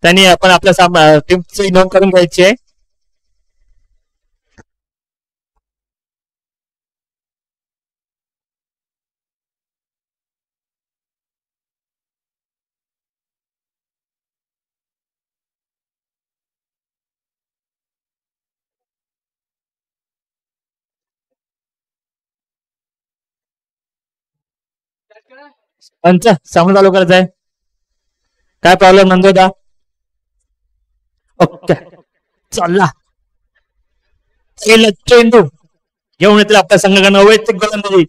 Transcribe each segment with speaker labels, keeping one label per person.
Speaker 1: त्यांनी आपण आपल्या टीमची नोंद करून घ्यायची आहे. पंच सामना चालू करायचा आहे. काय प्रॉब्लेम नंदोदा? ओके चला चेंडू घेऊन येतील आपल्या संघाकडनं वैयक्तिक गोलंदाजी.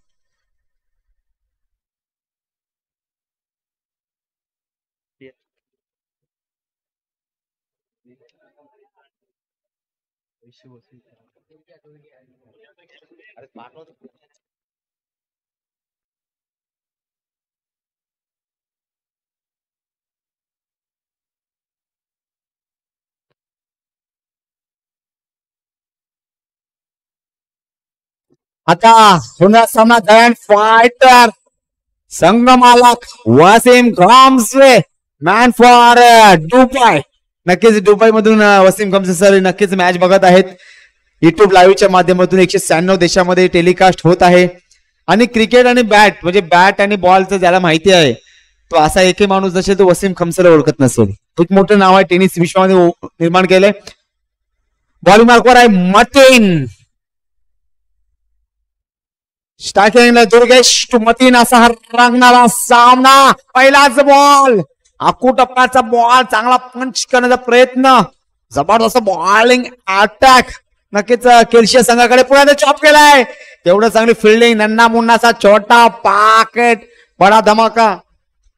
Speaker 1: आता होणार सामना ग्रँड फायटर संगमालक Waseem Gamse man for Dubai. नक्कीच दुबई मधून वसीम गमसे सर नक्कीच मॅच बघत आहेत. युट्यूब लाईव्हच्या माध्यमातून 196 देशामध्ये टेलिकास्ट होत आहे. आणि क्रिकेट आणि बॅट म्हणजे बॅट आणि बॉलचं ज्याला माहिती आहे तो असा एकही माणूस नसेल तो वसीम खमसेला ओळखत नसेल. एक मोठं नाव आहे टेनिस विश्वामध्ये निर्माण केलंय. बॉलिंग मार्कवर आहे मतीन. स्टार्टिंगला दुर्गेश मतीन असा हा रंगणारा सामना. पहिलाच बॉल टप्प्याचा बॉल चांगला पंच करण्याचा प्रयत्न. जबरदस्त बॉलिंग अटॅक. नक्कीच केलशिया संघाकडे पुन्हा चॉप केलाय. तेवढं चांगली फिल्डिंग. नन्ना मुन्नाचा छोटा पाकेट बडा धमाका.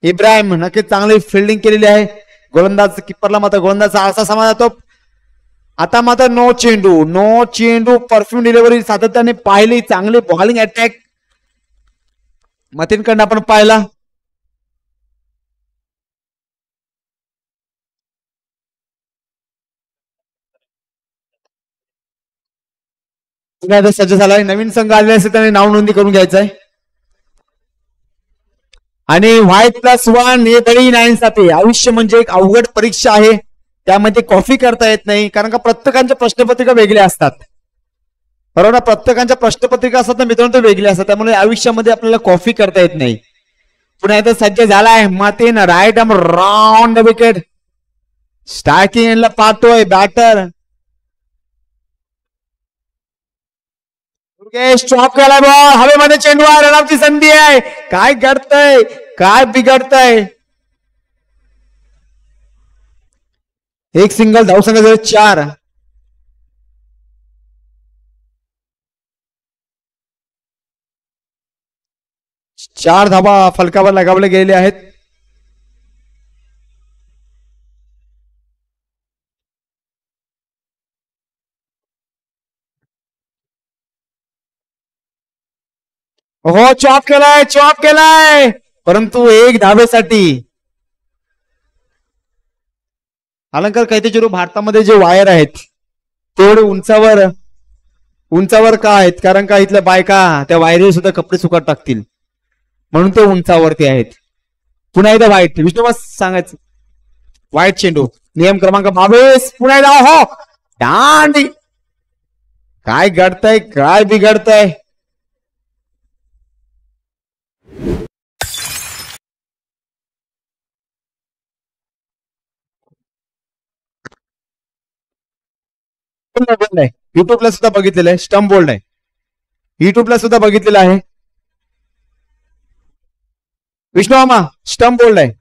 Speaker 1: इब्राहिम नक्कीच चांगली फिल्डिंग केलेली आहे. गोलंदाज किपरला मात्र गोलंदाजचा असा समाज जातो. आता मात्र नो चेंडू परफ्यूम डिलिव्हरी सातत्याने पाहिली. चांगली बॉलिंग अटॅक मतीनकडनं आपण पाहिला. सज्ज झालाय. नवीन संघ आलेला असेल त्याने नाव नोंदणी करून घ्यायचं आहे. आणि Y+1 हे तरी नाईनसाठी आयुष्य म्हणजे एक अवघड परीक्षा आहे. त्यामध्ये कॉफी करता येत नाही कारण का प्रत्येकांच्या प्रश्नपत्रिका वेगळ्या असतात. बरोबर. प्रत्येकांच्या प्रश्नपत्रिका असतात ना मित्रांनो वेगळ्या असतात. त्यामुळे आयुष्यामध्ये आपल्याला कॉफी करता येत नाही. पुन्हा इथं सज्ज झालाय Mateen. Right arm round wicket. स्टार्किंग पाहतोय बॅटर दुर्गेश. चॉप केलाय बॉल हवेमध्ये. चेंडू आहे. रनआउटची संधी आहे. काय घडतंय काय बिघडतंय. एक सिंगल धाव संघ 4. चार धाबा फलकावर लगावले गेलेले आहेत. हो चॉप केलाय परंतु एक धावेसाठी. अलंकार कैतेचुरू भारतामध्ये जे वायर आहेत तेवढे उंचावर का आहेत कारण का इथल्या बायका त्या वायरीवर सुद्धा कपडे सुकत टाकतील म्हणून ते उंचावरती आहेत. पुन्हा एकदा वाईट विष्णुवास सांगायचं. वाईट चेंडू नियम क्रमांक 22. पुन्हा एकदा हो दांडी. काय घडतंय काय बिघडतंय. युट्यूबला सुद्धा बघितलेलं आहे. स्टंप बोल्ड आहे. युट्यूबला सुद्धा बघितलेलं आहे. विष्णू मामा स्टंप बोल्ड आहे.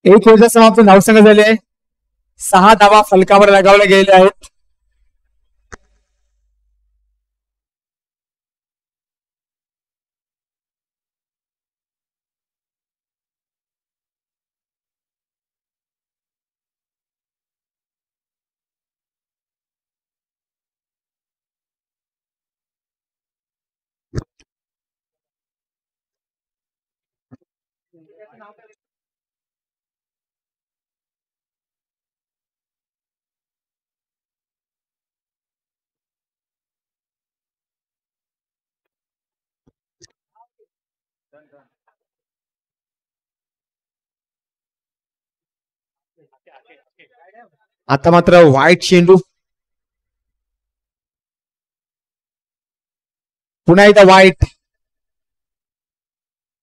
Speaker 1: एक वेळेचा समाप्त धावसंख्या झाली आहे. 6 धावा फलकावर लगावल्या गेलेल्या आहेत. आता मात्र व्हाईट चेंडू, पुन्हा एकदा व्हाईट.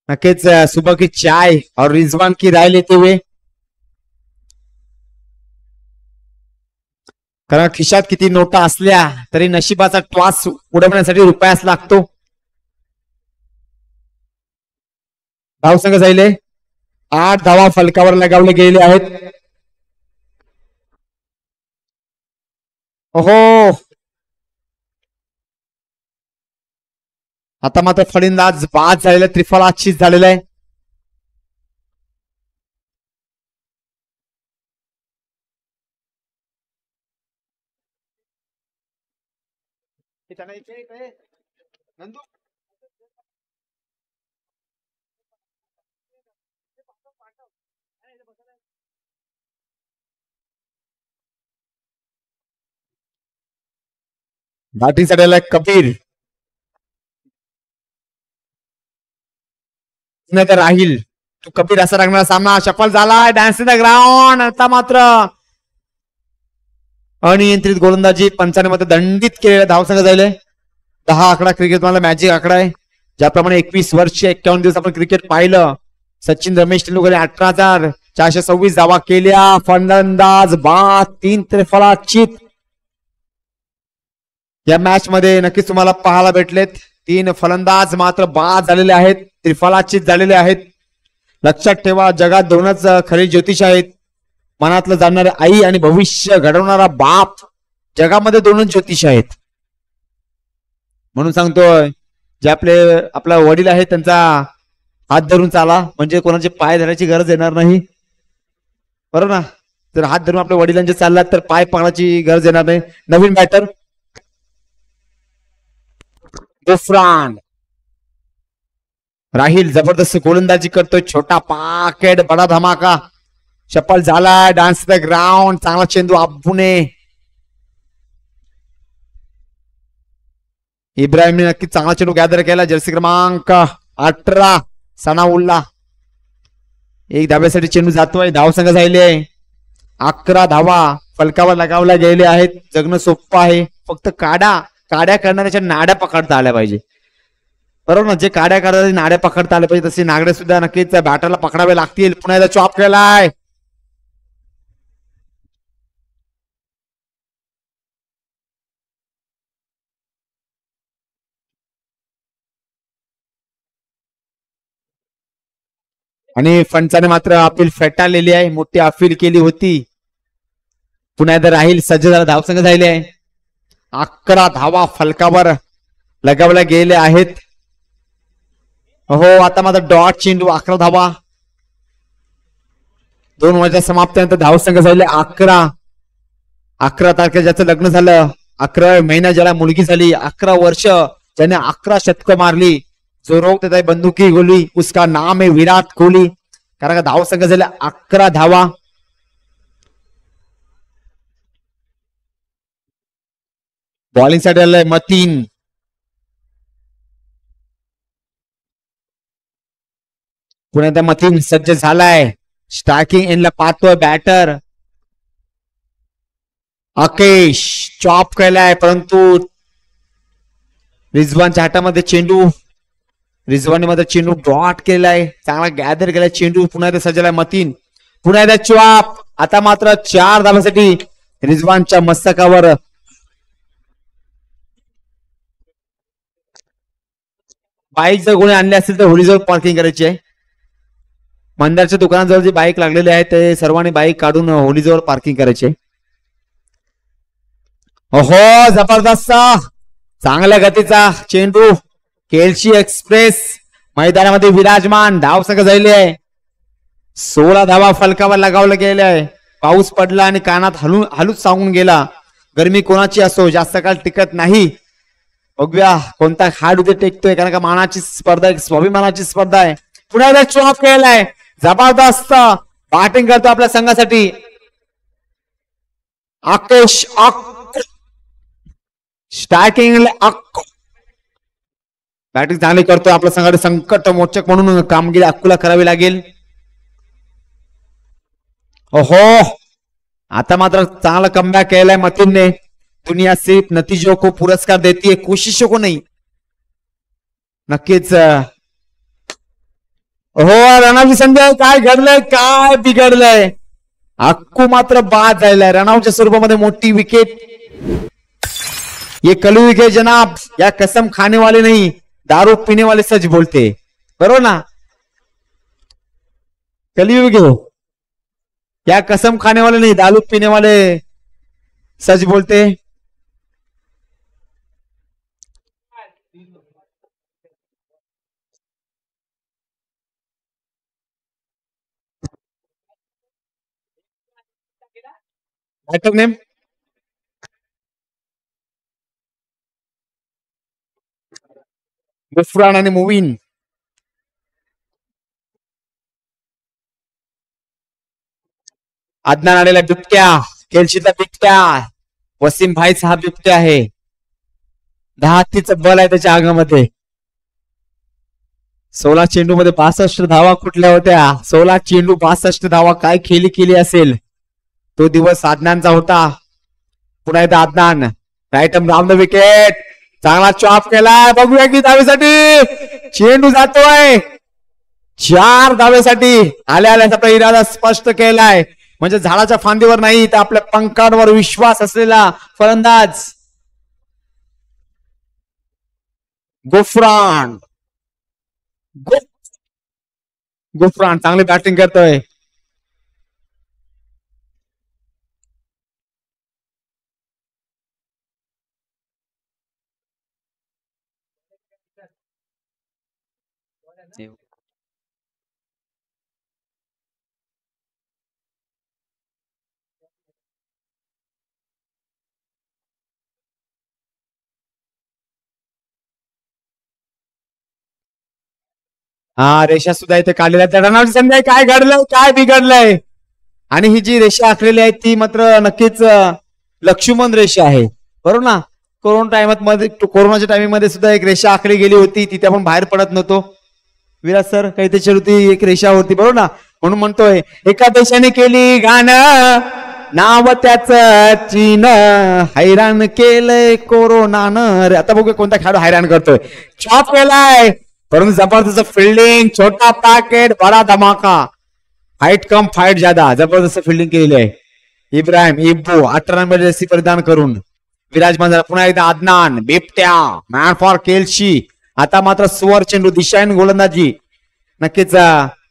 Speaker 1: नक्कीच सुबह की चाय और रिजवान की राय लेते हुए, कारण खिशात किती नोटा असल्या तरी नशिबाचा ट्वास उडवण्यासाठी रुपयास लागतो. धावसंख्या झाले 8 धावा फलकावर लगावले गेलेले आहेत. ओहो, आता मात्र फलंदाज बाद झालेला, त्रिफलाचीत झालेला आहे. बॅटिंगसाठी आलाय कबीर, नाही तर राहील. तो कबीर असा रंगणारा सामना सफल झालाय. Dance in the ground. आता मात्र अनियंत्रित गोलंदाजी पंचाने मध्ये दंडित केलेला. धावसंख्या झाले 10 आकडा क्रिकेट मला मॅजिक आकडा आहे. ज्याप्रमाणे 21 वर्ष 51 दिवस आपण क्रिकेट पाहिलं. सचिन रमेश तेंडुलकर 18,426 धावा केल्या. फलंदाज बाद, 3 त्रिफलाचीत या मॅच मध्ये नक्कीच तुम्हाला पाहायला भेटलेत. 3 फलंदाज मात्र बाद झालेले आहेत, त्रिफलाचीत झालेले आहेत. लक्षात ठेवा, जगात 2च खरे ज्योतिष आहेत. मनातलं जाणणारे आई आणि भविष्य घडवणारा बाप. जगामध्ये 2च ज्योतिष आहेत. म्हणून सांगतोय, जे आपला वडील आहेत त्यांचा हात धरून चाला, म्हणजे कोणाचे पाय धरायची गरज येणार नाही. बरोबर ना? जर हात धरून आपल्या वडिलांचे चाललात तर पाय पकडायची गरज येणार नाही. नवीन बॅटर गुफरान राहील जबरदस्त गोलंदाजी करतोय. छोटा पाकेट, बडा धमाका चप्पल झाला. Dance the ground. चांगला चेंडू अब्बूने. इब्राहिमने नक्की चांगला चेंडू गॅदर केला. जर्सी क्रमांक 18 सनाउल्ला. 1 धाब्यासाठी चेंडू जातोय. धावसंख्या झाली 11 धावा फलकावर लगावल्या गेलेल्या आहेत. जगणं सोपं आहे, फक्त काड्या करणाऱ्याच्या नाड्या पकडता आल्या पाहिजे. बरोबर ना? जे काड्या करणारे नाड्या पकडता आल्या पाहिजे, तसे नागडे सुद्धा नक्कीच बॅटरला पकडावे लागतील. पुन्हा एकदा चॉप केलाय. आणि फंचाने मात्र अपील फेटाळलेली आहे. मोठी अपील केली होती. पुन्हा एकदा राहील सज्ज झाला. धावसंख्या झाली आहे 11 धावा फलकावर लगावल्या गेलेल्या आहेत. हो, आता मात्र डॉट चेंडू. 11 धावा. 2 ओव्हरच्या समाप्तीनंतर धावसंख्या झाले 11. 11 तारखेला ज्याचं लग्न झालं, 11 महिना ज्याला मुलगी झाली, 11 वर्ष ज्याने 11 शतकं मारली, जो रोग त्याचा बंदुकी गोली, उसका नाम है विराट कोहली. कारण का धावसंख्या झाल्या 11 धावा. बॉलिंग साठी आलाय मतीन. पुन्हा त्या मतीन सज्ज झालाय. स्ट्रायकिंग एंडला पाहतोय बॅटर अकेश. चॉप केलाय, परंतु रिजवानच्या हातामध्ये चेंडू. रिजवानी मध्ये चेंडू डॉट केलाय. चांगला गॅदर केलाय चेंडू. पुन्हा एकदा सज्जलाय मतीन. पुन्हा एकदा चॉप. आता मात्र 4 धावांसाठी रिजवानच्या मस्तकावर बाईक जर कोणी आणले असतील तर होळीजवळ पार्किंग करायची आहे. मंदारच्या दुकानाजवळ जे बाईक लागलेले आहेत ते सर्वांनी बाईक काढून होलीजवळ पार्किंग करायचे. हो जबरदस्त चांगल्या गतीचा चेंडू केलशी एक्सप्रेस मैदानामध्ये विराजमान. धावसंख्या झालेली आहे 16 धावा फलकावर लगावलं गेले आहे. पाऊस पडला आणि कानात हलूच सांगून गेला. गरमी कोणाची असो जास्त काळ टिकत नाही. बघूया कोणता हाड उद्या टेकतोय कारण का मानाची स्पर्धा आहे स्वाभिमानाची स्पर्धा आहे. पुन्हा एकदा चॉप केलाय जबरदस्त बॅटिंग करतो आपल्या संघासाठी आकेश स्टार्टिंग बॅटिंग चांगली करतोय आपल्या संघाने संकट मोचक म्हणून कामगिरी अक्कूला करावी लागेल. ओहो आता मात्र चांगला कमबॅक केलाय मतीनने. दुनिया सिर्फ नतीजों को पुरस्कार देती है कोशिशों को नहीं. नक्कीच हो रणावची संजय काय घडलंय काय बिघडलंय. अक्कू मात्र बाद झालेला आहे रणावच्या स्वरूपामध्ये मोठी विकेट. ये कलयुग है जनाब या कसम खाने वाले नहीं दारू पीने वाले सच बोलते. बरोबर ना कलयुग है या कसम खाने वाले नहीं दारू पीने वाले सच बोलते. बैटर नेम गुफरान आणि मुवीन. अदनान आलेला बिबट्या केलशीचा बिबट्या वसीम भाईचा हा बिबट्या आहे. 10 हत्तीचं बल आहे त्याच्या अंगामध्ये. 16 चेंडू मध्ये 62 धावा कुठल्या होत्या. 16 चेंडू 62 धावा काय केली असेल. तो दिवस अदनानचा होता. पुन्हा एकदा Adnan right round the wicket चांगला चॉप केलाय. बघूया की धावेसाठी चेंडू जातोय 4 धावेसाठी आल्या आपला इरादा स्पष्ट केलाय. म्हणजे झाडाच्या फांदीवर नाही तर आपल्या पंखांवर विश्वास असलेला फलंदाज गुफरान चांगली बॅटिंग करतोय. हा रेषा सुद्धा इथे काढलेल्या त्या रनावटी संध्या काय घडलंय काय बिघडलंय. आणि ही जी रेषा आखलेली आहे ती मात्र नक्कीच लक्ष्मण रेषा आहे. बरोबर ना कोरोनाच्या टायमिंग मध्ये सुद्धा एक रेषा आखली गेली होती तिथे आपण बाहेर पडत नव्हतो. विराज सर काही त्याच्यावरती एक रेषा होती बरोबर ना. म्हणून म्हणतोय एका देशाने केली गाणं नाव त्याच चीन हैराण केलंय कोरोनानं. आता बघूया कोणता खेळाडू हैराण करतोय. चॉप केलाय परंतु जबरदस्त फिल्डिंग छोटा पॅकेट बडा धमाका फाइट कम फाइट ज्यादा जबरदस्त फिल्डिंग केलेली आहे. इब्राहिम इब्बू 18 नंबर जर्सी परिधान करून विराजमान झाला. पुन्हा एकदा अदनान बिबट्या मॅन फॉर केलशी. आता मात्र सुवर चेंडू दिशाहीन गोलंदाजी नक्कीच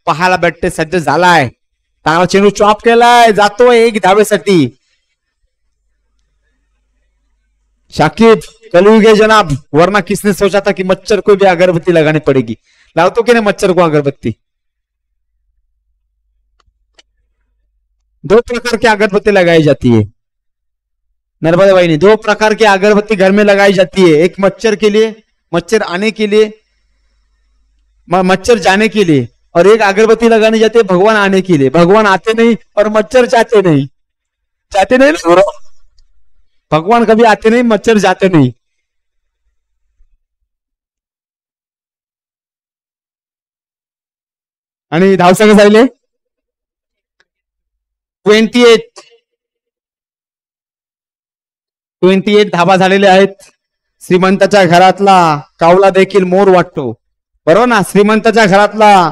Speaker 1: पाहायला भेटते. सज्ज झालाय चांगला चेंडू चॉप केलाय जातोय 1 धावेसाठी. शाकिब कलयुग है जनाब वरना किसने सोचा था कि मच्छर को भी अगरबत्ती लगानी पड़ेगी. लावतो की नहीं मच्छर को अगरबत्ती. 2 प्रकार की अगरबत्ती लगाई जाती है नर्मदा भाई ने. 2 प्रकार की अगरबत्ती घर में लगाई जाती है. एक मच्छर के लिए मच्छर आने के लिए मच्छर जाने के लिए और एक अगरबत्ती लगानी जाती है भगवान आने के लिए. भगवान आते नहीं और मच्छर जाते नहीं भगवान कभी आते नहीं मच्छर जाते नहीं. आणि धावसंख्या झाले 28 धावा झालेले आहेत. श्रीमंताच्या घरातला कावला देखील मोर वाटतो. बरोबर ना. श्रीमंताच्या घरातला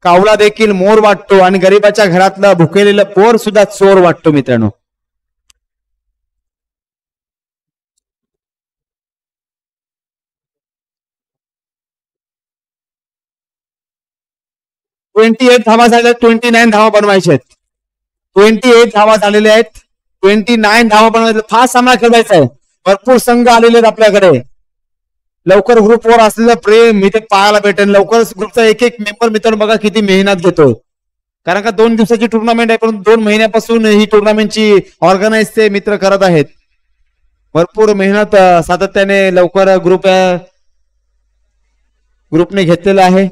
Speaker 1: कावला देखील मोर वाटतो आणि गरीबाच्या घरातलं भुकेलेलं पोर सुद्धा चोर वाटतो मित्रांनो. 28 धावा झाल्या, 29 धावा बनवायच्या आहेत. 28 धावा झालेल्या आहेत, 29 धावा बनवायच्या. फास्ट सामना खेळायचा आहे. भरपूर संघ आलेले आहेत आपल्याकडे. लवकर ग्रुपवर असलेलं प्रेम इथे पाहायला भेटेल. लवकरच ग्रुपचा एक एक मेंबर मित्रांनो बघा किती मेहनत घेतोय. कारण का 2 दिवसाची टुर्नामेंट आहे, परंतु 2 महिन्यापासून ही टुर्नामेंटची ऑर्गनाइज ते मित्र करत आहेत. भरपूर मेहनत सातत्याने लवकर ग्रुपने घेतलेला आहे.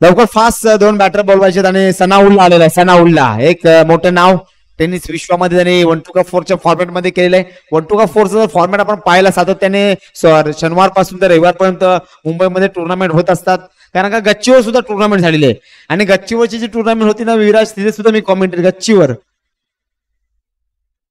Speaker 1: लवकर फास्ट 2 बॅटर बोलवायचे. आणि सनाउल्ला आलेला आहे. सनाउल्ला एक मोठं नाव टेनिस विश्वामध्ये त्यांनी 1-4च्या फॉर्मॅटमध्ये केलेलं आहे. 1-4चा फॉर्मॅट आपण पाहिला सातत्याने शनिवार पासून तर रविवारपर्यंत मुंबईमध्ये टुर्नामेंट होत असतात. कारण का गच्चीवर सुद्धा टुर्नामेंट झालेली आहे. आणि गच्चीवरची जी टुर्नामेंट होती ना विराज, तिथे सुद्धा मी कॉमेंटेड गच्चीवर.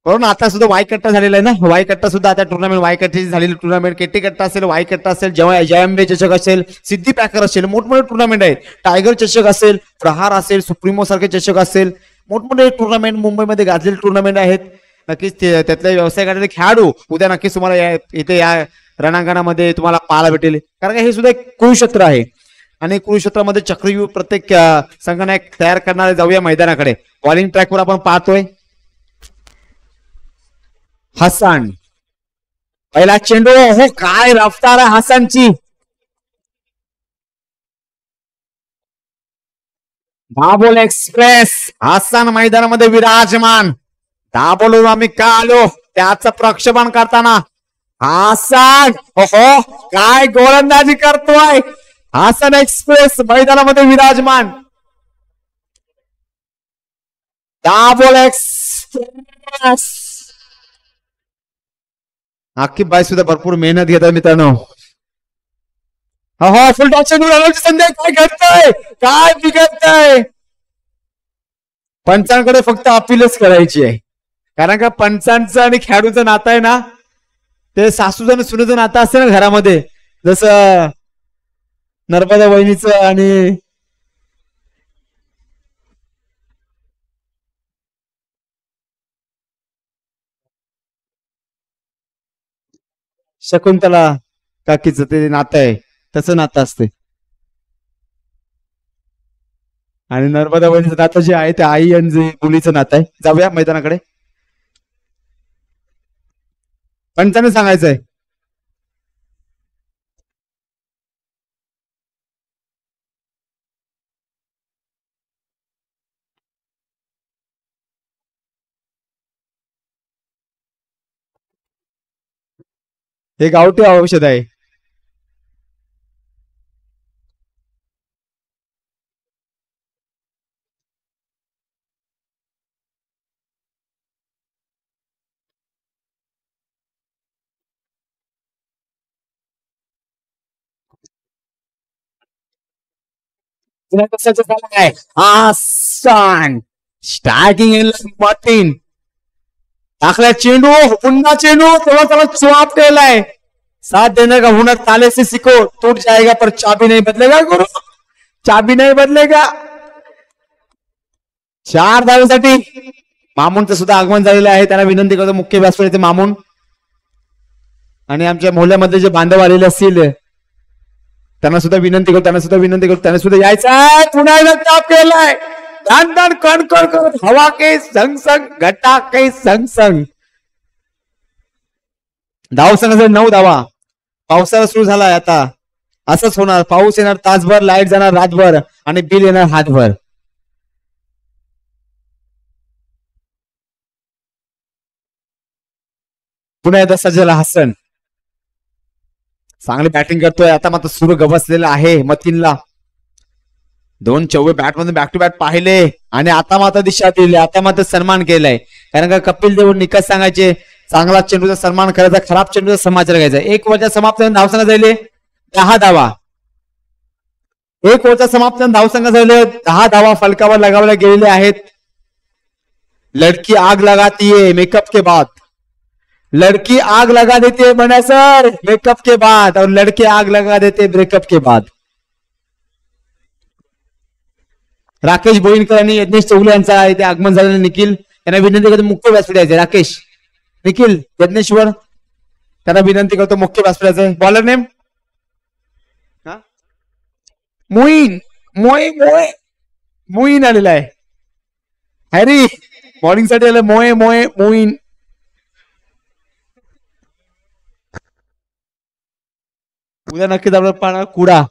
Speaker 1: बरोबर ना. आता सुद्धा वायकट्टा झालेला आहे ना. वायकट्टा सुद्धा आता टुर्नामेंट वायकट्ट्याची झालेली टुर्नामेंट. केटी कट्टा असेल, वायकट्टा असेल, जयंबे चषक असेल, सिद्धी पॅकर असेल, मोठमोठे टुर्नामेंट आहेत. टायगर चषक असेल, प्रहार असेल, सुप्रीमो सारखे चषक असेल, मोठमोठे टुर्नामेंट मुंबईमध्ये गाजलेले टुर्नामेंट आहेत. नक्कीच त्यातले व्यवसाय करणारे खेळाडू उद्या नक्कीच तुम्हाला इथे या रणांगणामध्ये तुम्हाला पाहायला भेटेल. कारण हे सुद्धा एक कुरुक्षेत्र आहे. आणि कुरुक्षेत्रामध्ये चक्रव्यूह प्रत्येक संघाने तयार करणारे. जाऊया मैदानाकडे. बॉलिंग ट्रॅकवर आपण पाहतोय हसन. पहिला चेंडू. हो काय रफ्तार आहे हसनची. Double express. हसन मैदानामध्ये विराजमान. दाबोलून आम्ही का आलो त्याचं प्रक्षेपण करताना हसन. हो काय गोलंदाजी करतोय. हसन एक्सप्रेस मैदानामध्ये विराजमान. Double express. आकिब बाई सुद्धा भरपूर मेहनत घेतात मित्रांनो. हो फुल टॉस संध्या. काय घडतंय, काय बिघडतंय. पंचांकडे फक्त अपीलच करायची आहे. कारण का पंचांचं आणि खेळाडूचं नातं आहे ना, ते सासूचं आणि सुनेचं नातं असते ना घरामध्ये. जसं नर्मदा वहिनीचं आणि शकुंतला काकीचं ते नातं आहे, तसं नातं असते. आणि नर्मदा वहिनीचं नातं जे आहे ते आई आणि मुलीचं नातं आहे. जाऊया मैदानाकडे. पंचाने सांगायचंय. हे गावठी औषध आहे. स्टार्टिंग मतीन टाकला चेंडू. पुन्हा चेंडू. तेव्हा त्याला स्वाप केलाय. साथ देने का हुनर ताले से सीखो. टूट जाएगा पर चाबी नहीं बदलेगा गुरु. चाबी नहीं बदलेगा. 4 धावेसाठी मामूनचं सुद्धा आगमन झालेलं आहे. त्यांना विनंती करतो मुख्य व्यासपीठाचे मामून आणि आमच्या मोहल्ल्यामध्ये जे बांधव आलेले असतील त्यांना सुद्धा विनंती करतो. त्यांना सुद्धा यायचं. पुन्हा एकदा ताप केलाय. धन धन कण कण करत हवा के संग संग घटा के संग संग. धाव संघाचे 9 धावा. पावसाळा सुरू झालाय आता. असंच होणार. पाऊस येणार तासभर, लाईट जाणार रातभर आणि बिल येणार हातभर. पुन्हा एकदा सज्जला हसन चांगली बॅटिंग करतोय. आता मात्र सुरू गवसलेला आहे मतीनला. 2 चौवे बॅट मधून बॅक टू बॅट पाहिले आणि आता मात्र दिशा दिली. आता मात्र सन्मान केलाय. कारण का कपिल देव निकष सांगायचे चांगला चेंडूचा सन्मान करायचा, खराब चेंडूचा समाचार घ्यायचा. 1 ओव्हरच्या समाप्त धावसंघ झाले 10 धावा. 1 ओव्हरच्या समाप्त धावसंघ झाले 10 धावा फलकावर लगावल्या गेलेल्या आहेत. लडकी आग लगाती है मेकअप के बाद. लड़की आग लगा देती है बना सर मेकअप के बाद और लड़के आग लगा देते ब्रेकअप के बाद. राकेश बोईनकर आणि यज्ञेश चौगले यांचा इथे आगमन झालेलं. निखिल यांना विनंती करतो मुख्य व्यासपीठाचे. राकेश निखिल यज्ञेश्वर त्यांना विनंती करतो मुख्य व्यासपीठाचे. बॉलर नेम मोईन मोय मोय मोईन आलेला आहे. हॅरी बॉलिंग साठी आलं. मोय मोय मोईन. उद्या नक्कीच आपल्याला पाहणार कुडा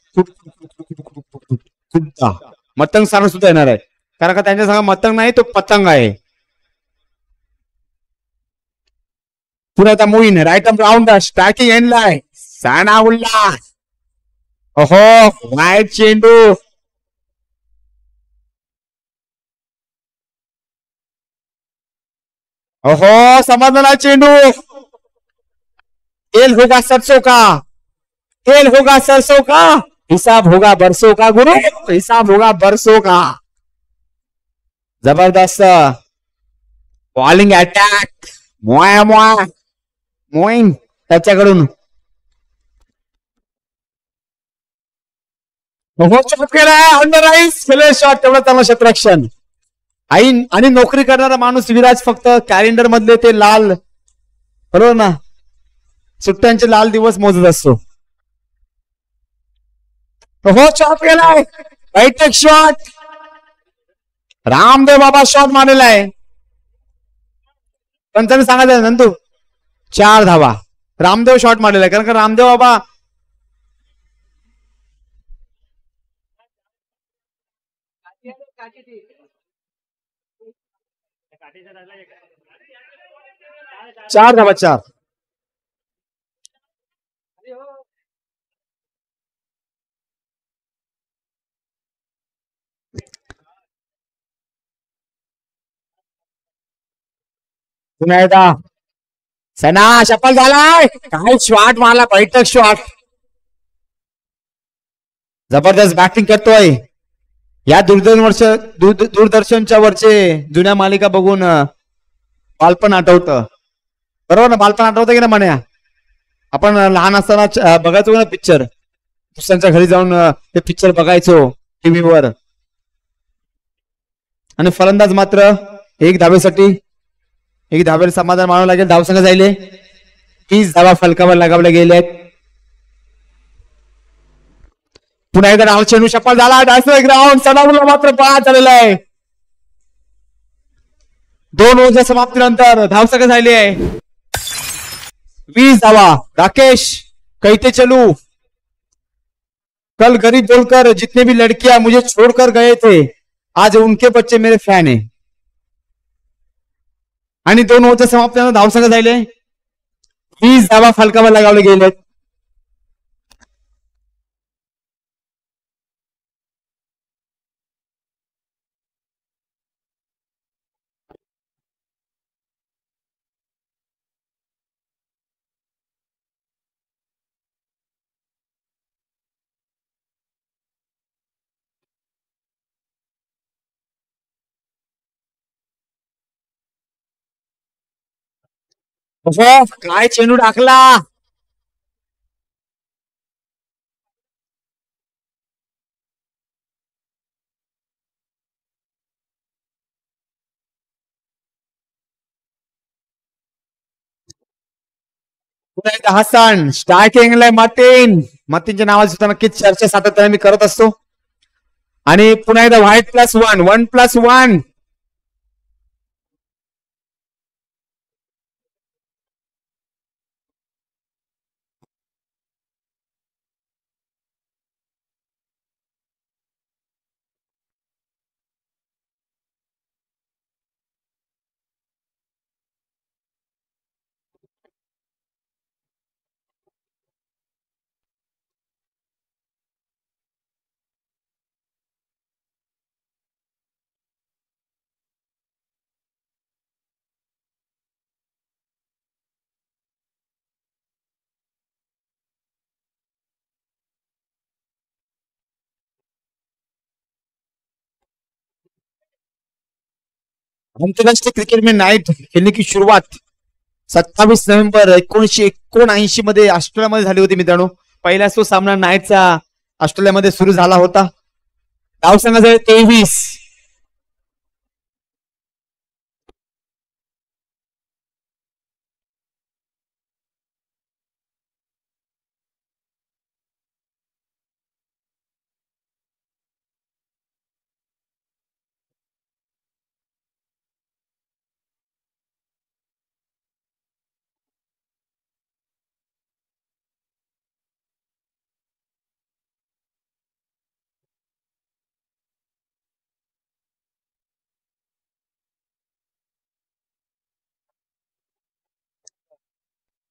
Speaker 1: कुडा मतंग सारण सुद्धा येणार आहे. कारण का त्यांच्या संग मतंग नाही तो पतंग आहे. पुढे आता Moin right up round striking एंडला आहे. साना उल्ला. ओहो वाईट चेंडू. ओहो समाधाना चेंडू. तेल होगा सरसों का. तेल होगा सरसों का. हिसाब होगा बरसों का गुरु. हिसाब होगा बरसों का. जबरदस्त बॉलिंग अटॅक. मोया मोया मोईन त्याच्याकडून. केलाय अंडर आईस फिले शॉट तेवढा चांगला क्षेत्ररक्षण. आणि नोकरी करणारा माणूस विराज फक्त कॅलेंडर मधले ते लाल बरोबर ना सुट्ट्यांचे लाल दिवस मोजत असतो. हो शॉट केलाय right shot. Ramdev Baba shot मारलेला आहे. पंचाने सांगायचं नंतू 4 धावा. रामदेव शॉट मारलेला आहे कारण का रामदेव बाबा चार धावा 4. पुन्हा एकदा सना शपल झालाय. काय शॉट मारला बैठक शॉट. जबरदस्त बॅटिंग करतोय. या दूरदर्शनच्या वरचे जुन्या मालिका बघून बालपण आठवतं बरोबर ना. बालपण आठवतं की ना म्हण्या. आपण लहान असताना बघायचो ना पिक्चर. दुसऱ्यांच्या घरी जाऊन ते पिक्चर बघायचो टीव्हीवर. आणि फलंदाज मात्र एक धावेसाठी समाधान मानावं लागेल. धावसंख्या जाईल 30 धावा फलकावर लगावल्या गेल्यात. पुन्हा एकदा राहुल चेंडू शपल झाला. ग्राउंड सदामुला मात्र बाद झालेला आहे. 2 ओव्हरच्या समाप्तीनंतर धावसंख्या झाली आहे 20 धावा. राकेश कहते चलू कल गरीब बोलकर जितने भी लड़कियां मुझे छोड़कर गए थे आज उनके बच्चे मेरे फॅन आहे. आणि 2 ओव्हरच्या समाप्तीनंतर धावसंख्या झाले 20 धावा फलकावर लगावले गेलेत. काय चेंडू टाकला. हसन स्टार्टिंगला मतीनच्या नावाची सुद्धा नक्कीच चर्चा सातत्याने मी करत असतो. आणि पुन्हा एकदा व्हाईट +1 1+1. आंतरराष्ट्रीय क्रिकेट में नाईट खेळणे की सुरुवात 27 नोव्हेंबर 1979 मध्ये ऑस्ट्रेलियामध्ये झाली होती मित्रांनो. पहिलाच तो सामना नाईटचा ऑस्ट्रेलियामध्ये सुरू झाला होता. धावसंख्या 23.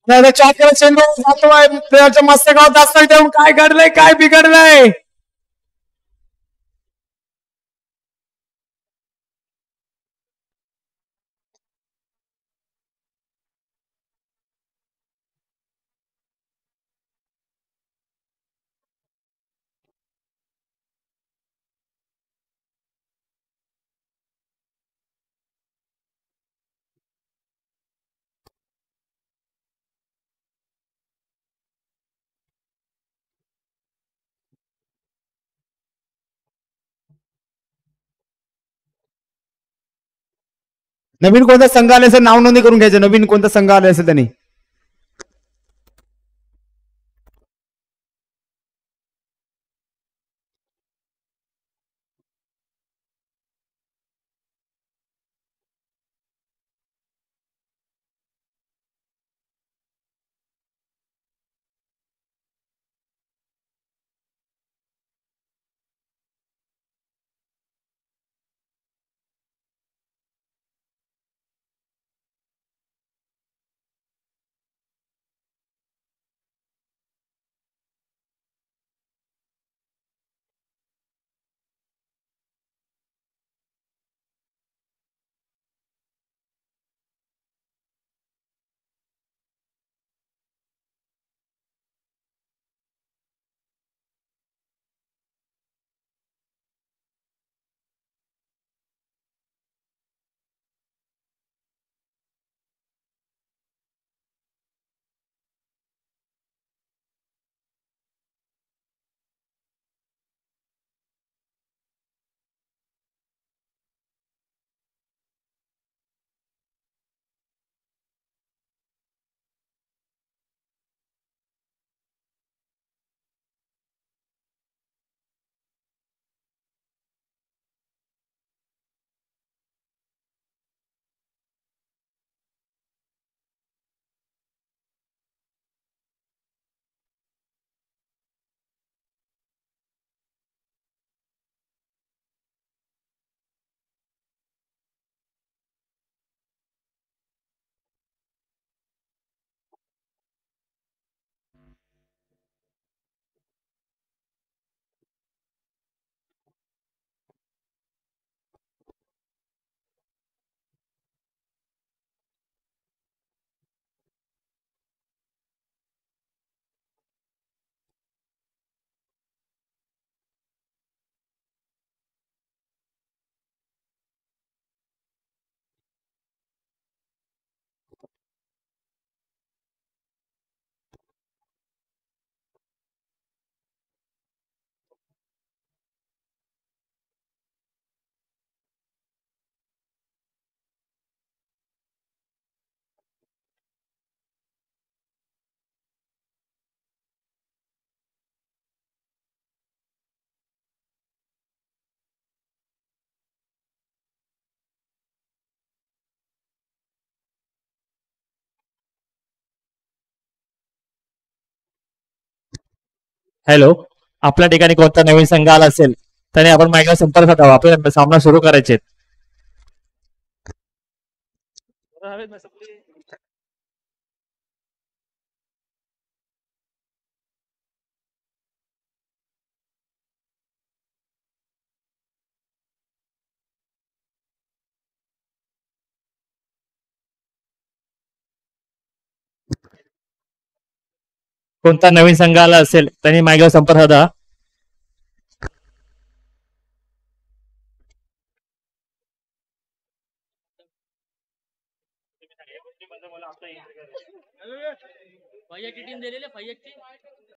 Speaker 1: चाकर चेंडू जातोय प्लेयरच्या मस्तकावर जास्त देऊन काय घडलंय काय बिघडलंय. नवीन कोणता संघ आले असेल नाव नोंदणी करून घ्यायचं. नवीन कोणता संघ आले असेल त्यांनी.
Speaker 2: हॅलो, आपल्या ठिकाणी कोणता नवीन संघ आला असेल त्याने आपण माईकला संपर्क साधावा. आपल्याला सामना सुरू करायचे. कोणता नवीन संघ आला असेल त्यांनी माईकला संपर्क साधा.